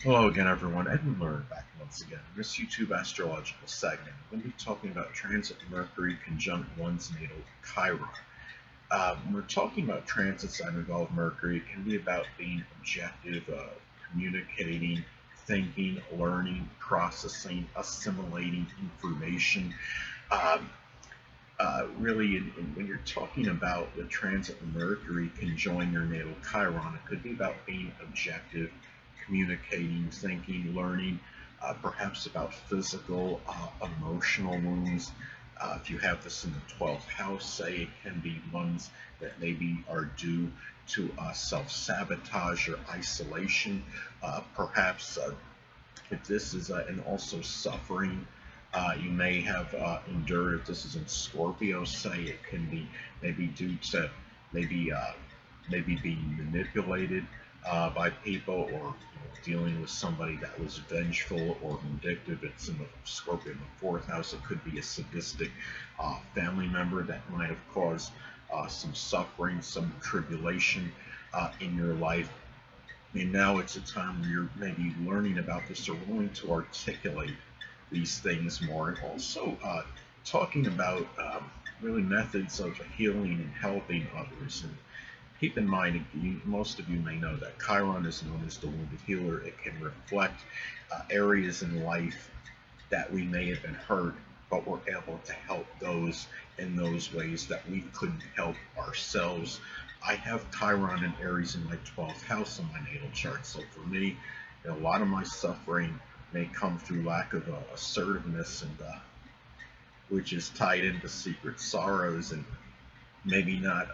Hello again, everyone. Edwin Learnard back once again. In this YouTube astrological segment, I'm going to be talking about transit Mercury conjunct one's natal Chiron. When we're talking about transits that involve Mercury, it can be about being objective, communicating, thinking, learning, processing, assimilating information. Um, really, when you're talking about the transit Mercury conjoin your natal Chiron, it could be about being objective, communicating, thinking, learning, perhaps about physical, emotional wounds. If you have this in the 12th house, say it can be ones that maybe are due to self sabotage or isolation. Perhaps if this is and also suffering you may have endured. If this is in Scorpio, say it can be maybe due to maybe maybe being manipulated by people, or dealing with somebody that was vengeful or vindictive. It's in the Scorpio in the 4th house. It could be a sadistic family member that might have caused some suffering, some tribulation in your life. And now it's a time where you're maybe learning about this or willing to articulate these things more. And also talking about really methods of healing and helping others. And keep in mind, most of you may know that Chiron is known as the wounded healer. It can reflect areas in life that we may have been hurt, but we're able to help those in those ways that we couldn't help ourselves. I have Chiron and Aries in my 12th house in my natal chart, so for me, a lot of my suffering may come through lack of assertiveness, and which is tied into secret sorrows, and maybe not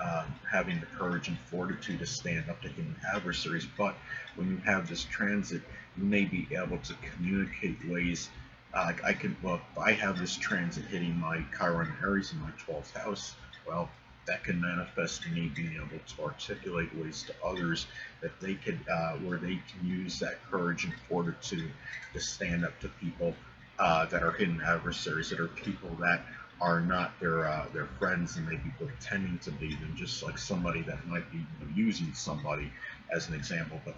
having the courage and fortitude to stand up to hidden adversaries. But when you have this transit, you may be able to communicate ways. Well, if I have this transit hitting my Chiron Aries in my 12th house, well, that can manifest in me being able to articulate ways to others that they could, where they can use that courage and fortitude to stand up to people that are hidden adversaries, that are people that are not their friends, and maybe pretending to be them, just like somebody that might be using somebody as an example, but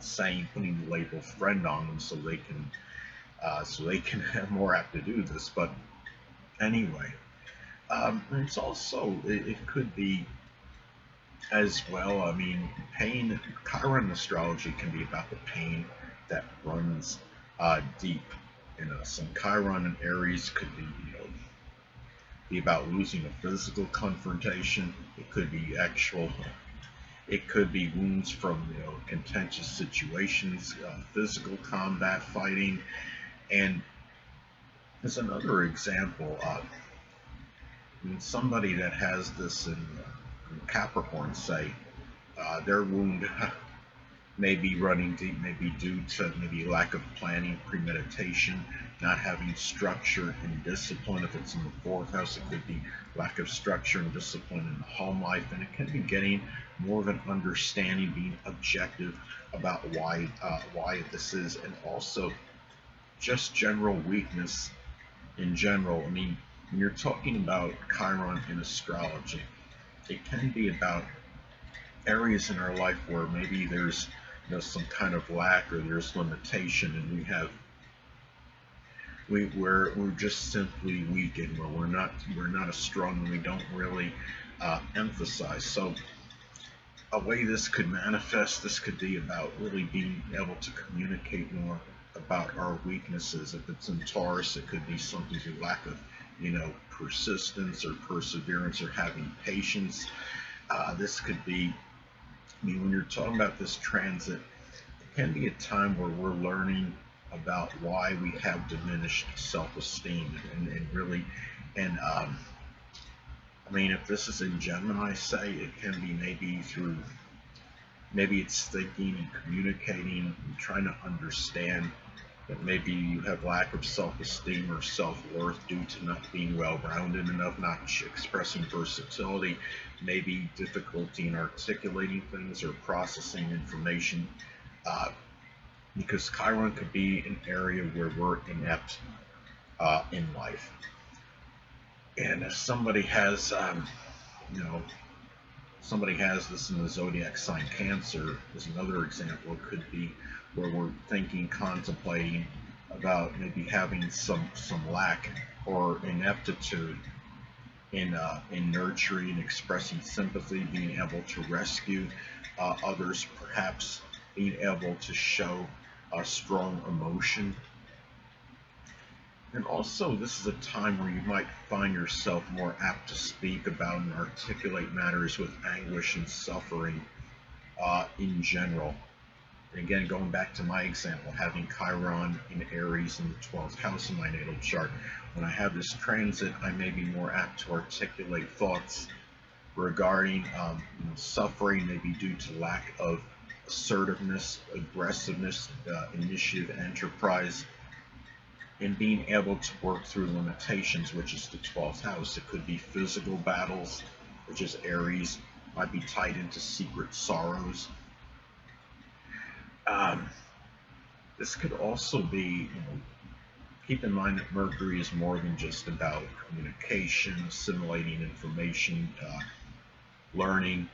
putting the label friend on them so they can have more apt to do this. But anyway, it's also it could be as well. I mean, pain. Chiron astrology can be about the pain that runs deep in us, and Chiron and Aries could be be about losing a physical confrontation. It could be actual. It could be wounds from contentious situations, physical combat fighting, and as another example, I mean, somebody that has this in Capricorn, say, their wound may be running deep, may be due to maybe lack of planning, premeditation, not having structure and discipline. If it's in the 4th house, it could be lack of structure and discipline in the home life, and it can be getting more of an understanding, being objective about why this is, and also just general weakness in general. I mean, when you're talking about Chiron in astrology, it can be about areas in our life where maybe there's some kind of lack, or there's limitation, and we're just simply weak, and where we're not as strong, and we don't really emphasize. So a way this could manifest, this could be about really being able to communicate more about our weaknesses. If it's in Taurus, it could be something to lack of persistence or perseverance, or having patience. This could be, I mean, when you're talking about this transit, it can be a time where we're learning about why we have diminished self-esteem, and really, and I mean, if this is in Gemini, say, it can be maybe it's thinking and communicating and trying to understand that maybe you have lack of self-esteem or self-worth due to not being well-rounded enough, not expressing versatility, maybe difficulty in articulating things or processing information, uh, because Chiron could be an area where we're inept in life. And if somebody has, you know, somebody has this in the zodiac sign Cancer is another example. It could be where we're thinking, contemplating about maybe having some lack or ineptitude in nurturing and expressing sympathy, being able to rescue others, perhaps being able to show a strong emotion. And also, this is a time where you might find yourself more apt to speak about and articulate matters with anguish and suffering in general. And again, going back to my example, having Chiron in Aries in the 12th house of my natal chart, when I have this transit, I may be more apt to articulate thoughts regarding suffering, maybe due to lack of assertiveness, aggressiveness, initiative, enterprise, and being able to work through limitations, which is the 12th house. It could be physical battles, which is Aries, might be tied into secret sorrows. This could also be, keep in mind that Mercury is more than just about communication, assimilating information, learning.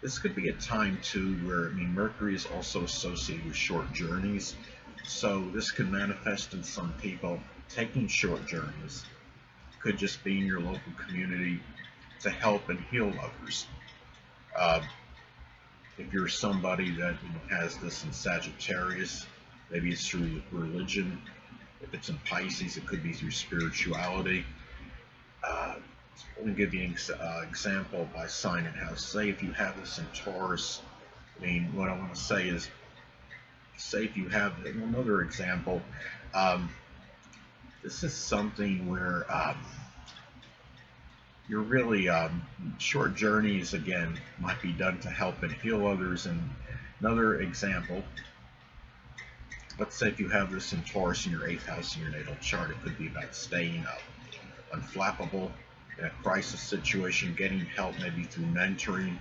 This could be a time too where, Mercury is also associated with short journeys. So this could manifest in some people taking short journeys. Could just be in your local community to help and heal others. If you're somebody that has this in Sagittarius, maybe it's through religion. If it's in Pisces, it could be through spirituality. Let me give you an example by sign and house. Say if you have this in Taurus, what I want to say is, say if you have another example, this is something where you're really, short journeys, again, might be done to help and heal others. And another example, let's say if you have this in Taurus in your 8th house in your natal chart, it could be about staying unflappable in a crisis situation, getting help maybe through mentoring,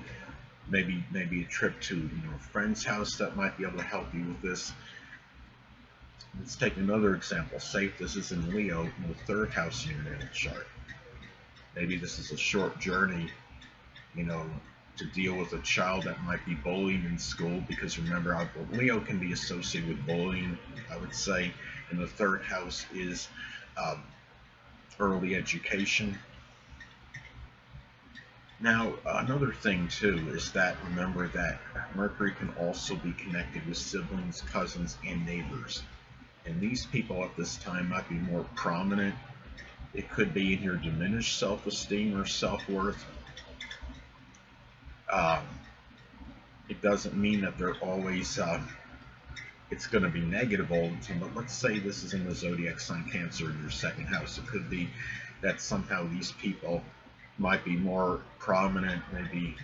maybe a trip to a friend's house that might be able to help you with this. Let's take another example. Say if this is in Leo in the 3rd house in your natal chart. Maybe this is a short journey, to deal with a child that might be bullied in school, because remember, Leo can be associated with bullying, I would say, and the 3rd house is early education. Now, another thing too is that remember that Mercury can also be connected with siblings, cousins, and neighbors. And these people at this time might be more prominent. It could be in your diminished self-esteem or self-worth. It doesn't mean that they're always, it's going to be negative all the time, but let's say this is in the zodiac sign Cancer in your 2nd house. It could be that somehow these people might be more prominent, maybe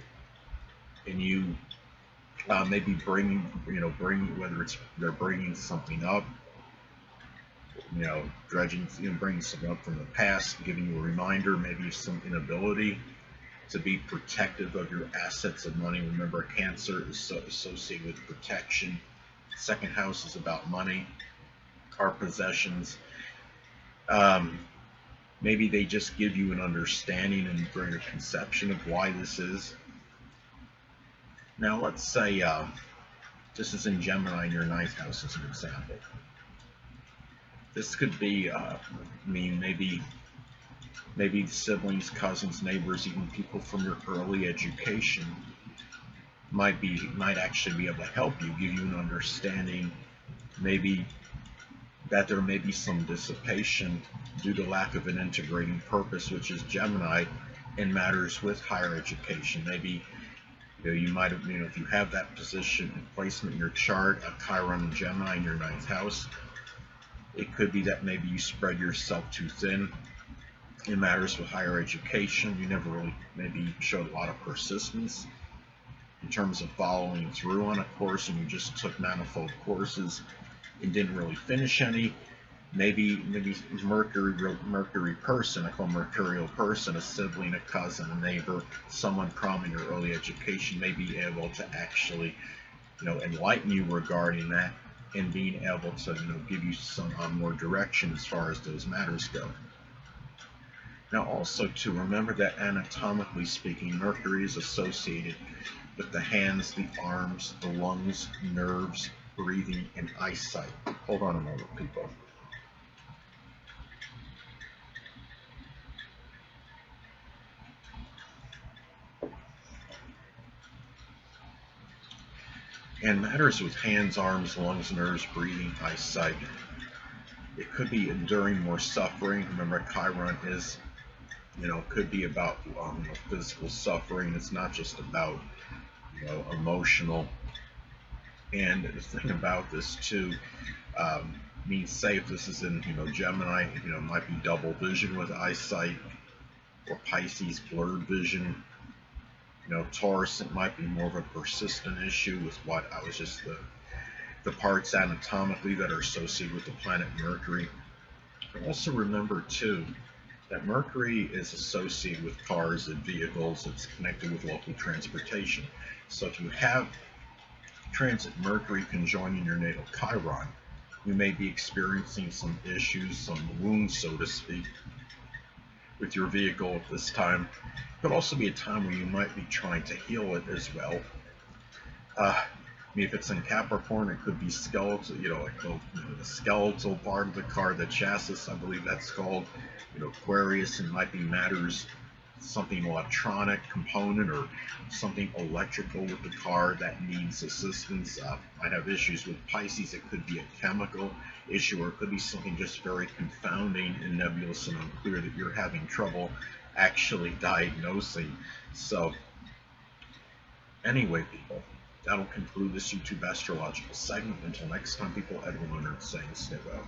in you, maybe bringing, whether it's they're bringing something up, dredging, bringing something up from the past, giving you a reminder, maybe some inability to be protective of your assets and money. Remember, Cancer is associated with protection. 2nd house is about money, our possessions. Maybe they just give you an understanding and greater conception of why this is. Now, let's say this is in Gemini in your 9th house as an example. This could be, maybe siblings, cousins, neighbors, even people from your early education might actually be able to help you, give you an understanding, maybe that there may be some dissipation due to lack of an integrating purpose, which is Gemini, in matters with higher education. Maybe you might have, if you have that position and placement in your chart, a Chiron and Gemini in your 9th house, it could be that maybe you spread yourself too thin in matters with higher education. You never really maybe showed a lot of persistence in terms of following through on a course, and you just took manifold courses and didn't really finish any. Maybe Mercury person, I call mercurial person, a sibling, a cousin, a neighbor, someone prominent in early education may be able to actually, enlighten you regarding that, and being able to, give you some more direction as far as those matters go. Now also to remember that anatomically speaking, Mercury is associated with the hands, the arms, the lungs, nerves, breathing, and eyesight. Hold on a moment, people. And matters with hands, arms, lungs, nerves, breathing, eyesight. It could be enduring more suffering. Remember, Chiron is, could be about physical suffering. It's not just about, emotional. And the thing about this too, means say if this is in, Gemini, it might be double vision with eyesight, or Pisces blurred vision. Taurus, it might be more of a persistent issue with what I was just the parts anatomically that are associated with the planet Mercury. But also remember too that Mercury is associated with cars and vehicles. It's connected with local transportation. So if you have transit Mercury conjoining your natal Chiron, you may be experiencing some issues, some wounds, so to speak, with your vehicle at this time. It could also be a time where you might be trying to heal it as well. If it's in Capricorn, it could be skeletal, like the skeletal part of the car, the chassis, I believe that's called. Aquarius, it might be matters, something electronic component or something electrical with the car that needs assistance. Might have issues with Pisces. It could be a chemical issue, or it could be something just very confounding and nebulous and unclear that you're having trouble actually diagnosing. So anyway, people, that'll conclude this YouTube astrological segment. Until next time, people, Edwin Learnard saying stay well.